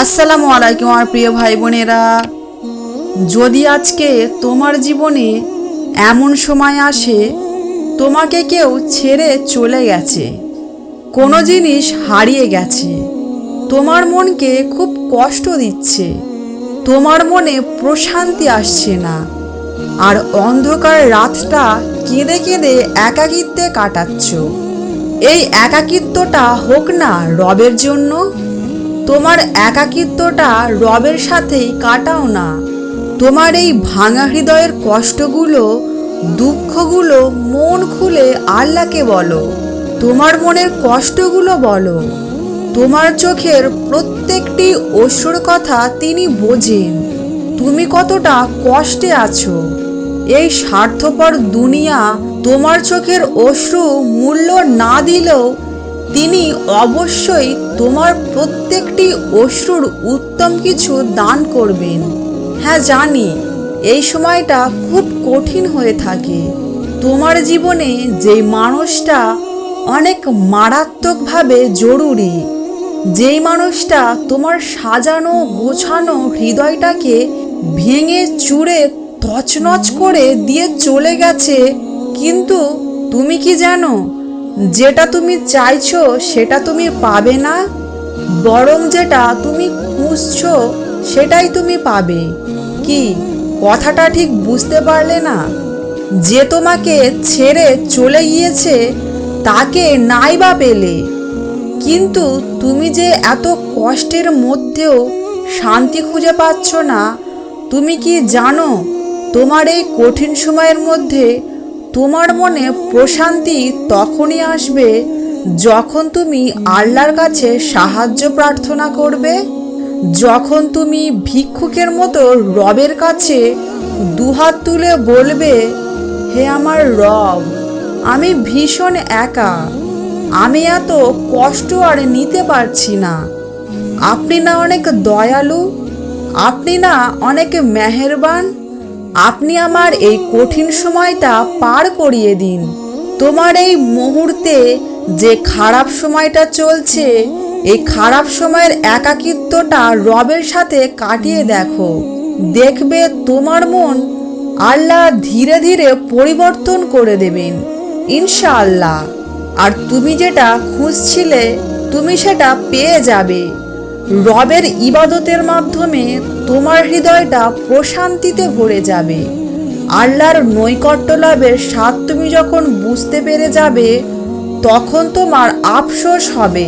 আসসালামু আলাইকুম আমার প্রিয় ভাই বোনেরা। যদি আজকে তোমার জীবনে এমন সময় আসে তোমাকে কেউ ছেড়ে চলে গেছে, কোনো জিনিস হারিয়ে গেছে, তোমার মনকে খুব কষ্ট দিচ্ছে, তোমার মনে প্রশান্তি আসছে না, আর অন্ধকার রাতটা কেঁদে কেঁদে একাকিত্বে কাটাচ্ছ, এই একাকিত্বটা হোক না রবের জন্য। তোমার একাকিত্বটা রবের সাথেই কাটাও না। তোমার এই ভাঙা হৃদয়ের কষ্টগুলো, দুঃখগুলো মন খুলে আল্লাহকে বলো। তোমার মনের কষ্টগুলো বলো। তোমার চোখের প্রত্যেকটি অশ্রুর কথা তিনি বোঝেন। তুমি কতটা কষ্টে আছো। এই স্বার্থপর দুনিয়া তোমার চোখের অশ্রু মূল্য না দিলেও তিনি অবশ্যই তোমার প্রত্যেকটি অশ্রুর উত্তম কিছু দান করবেন। হ্যাঁ, জানি এই সময়টা খুব কঠিন হয়ে থাকে। তোমার জীবনে যেই মানুষটা অনেক মারাত্মকভাবে জরুরি, যেই মানুষটা তোমার সাজানো গোছানো হৃদয়টাকে ভেঙে চুরে তছনছ করে দিয়ে চলে গেছে, কিন্তু তুমি কি জানো, যেটা তুমি চাইছো সেটা তুমি পাবে না, বরং যেটা তুমি খুঁজছো সেটাই তুমি পাবে। কি কথাটা ঠিক বুঝতে পারলে না? যে তোমাকে ছেড়ে চলে গিয়েছে তাকে নাই বা পেলে, কিন্তু তুমি যে এত কষ্টের মধ্যেও শান্তি খুঁজে পাচ্ছ না, তুমি কি জানো তোমার এই কঠিন সময়ের মধ্যে তোমার মনে প্রশান্তি তখনই আসবে যখন তুমি আল্লাহর কাছে সাহায্য প্রার্থনা করবে, যখন তুমি ভিক্ষুকের মতো রবের কাছে দুহাত তুলে বলবে, হে আমার রব, আমি ভীষণ একা, আমি এত কষ্ট আর নিতে পারছি না। আপনি না অনেক দয়ালু, আপনি না অনেক মেহেরবান, আপনি আমার এই কঠিন সময়টা পার করিয়ে দিন। তোমার এই মুহূর্তে যে খারাপ সময়টা চলছে, এই খারাপ সময়ের একাকিত্বটা রবের সাথে কাটিয়ে দেখো। দেখবে তোমার মন আল্লাহ ধীরে ধীরে পরিবর্তন করে দেবেন ইনশাআল্লাহ। আর তুমি যেটা খুঁজছিলে তুমি সেটা পেয়ে যাবে। রবের ইবাদতের মাধ্যমে তোমার হৃদয়টা প্রশান্তিতে ভরে যাবে। আল্লাহর নৈকট্য লাভের স্বাদ তুমি যখন বুঝতে পেরে যাবে, তখন তোমার আফসোস হবে,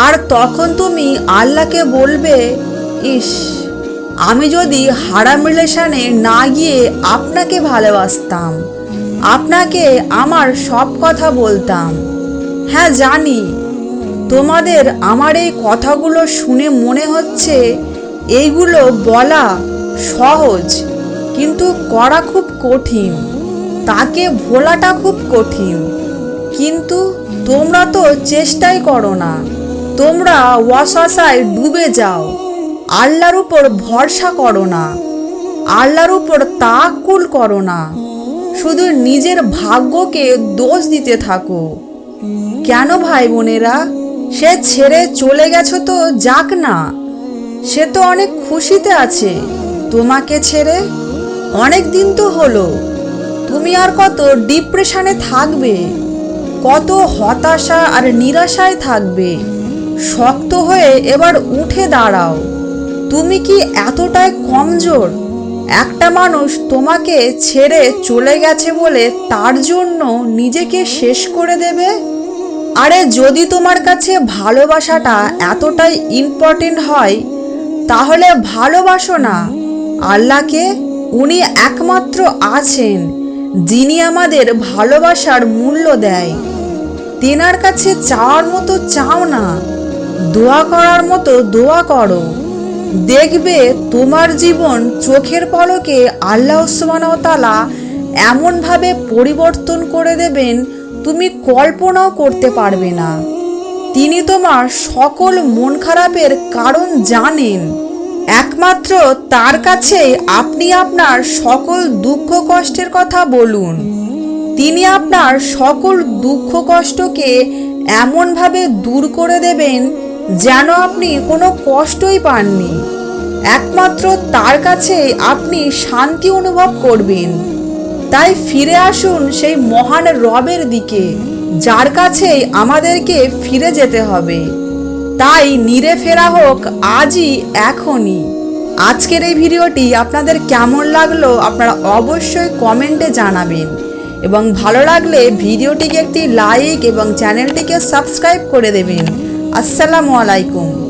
আর তখন তুমি আল্লাহকে বলবে, ইস, আমি যদি হারাম রিলেশনে না গিয়ে আপনাকে ভালোবাসতাম, আপনাকে আমার সব কথা বলতাম। হ্যাঁ, জানি তোমাদের আমার এই কথাগুলো শুনে মনে হচ্ছে এইগুলো বলা সহজ, কিন্তু করা খুব কঠিন, তাকে ভোলাটা খুব কঠিন। কিন্তু তোমরা তো চেষ্টাই করো না, তোমরা ওয়াসওয়াসায় ডুবে যাও, আল্লাহর উপর ভরসা করো না, আল্লাহর উপর তাওয়াক্কুল করো না, শুধু নিজের ভাগ্যকে দোষ দিতে থাকো। কেন ভাই বোনেরা? সে ছেড়ে চলে গেছো তো যাক না, সে তো অনেক খুশিতে আছে তোমাকে ছেড়ে। অনেক দিন তো হলো, তুমি আর কত ডিপ্রেশনে থাকবে, কত হতাশা আর নিরাশায় থাকবে। শক্ত হয়ে এবার উঠে দাঁড়াও। তুমি কি এতটাই কমজোর? একটা মানুষ তোমাকে ছেড়ে চলে গেছে বলে তার জন্য নিজেকে শেষ করে দেবে? আরে যদি তোমার কাছে ভালোবাসাটা এতটাই ইম্পর্টেন্ট হয়, তাহলে ভালোবাসো না আল্লাহকে। উনি একমাত্র আছেন যিনি আমাদের ভালোবাসার মূল্য দেয়। তেনার কাছে চাওয়ার মতো চাও না, দোয়া করার মতো দোয়া করো। দেখবে তোমার জীবন চোখের পলকে আল্লাহ সুবহানাহু ওয়া তাআলা এমনভাবে পরিবর্তন করে দেবেন তুমি কল্পনাও করতে পারবে না। তিনি তোমার সকল মন খারাপের কারণ জানেন। একমাত্র তার কাছেই আপনি আপনার সকল দুঃখ কষ্টের কথা বলুন। তিনি আপনার সকল দুঃখ কষ্টকে এমনভাবে দূর করে দেবেন যেন আপনি কোনো কষ্টই পাননি। একমাত্র তার কাছে আপনি শান্তি অনুভব করবেন। তাই ফিরে আসুন সেই মহান রবের দিকে, যার কাছে আমাদেরকে ফিরে যেতে হবে। তাই নিরে ফেরা হোক আজই, এখনই। আজকের এই ভিডিওটি আপনাদের কেমন লাগলো আপনারা অবশ্যই কমেন্টে জানাবেন, এবং ভালো লাগলে ভিডিওটিকে একটি লাইক এবং চ্যানেলটিকে সাবস্ক্রাইব করে দেবেন। আসসালামু আলাইকুম।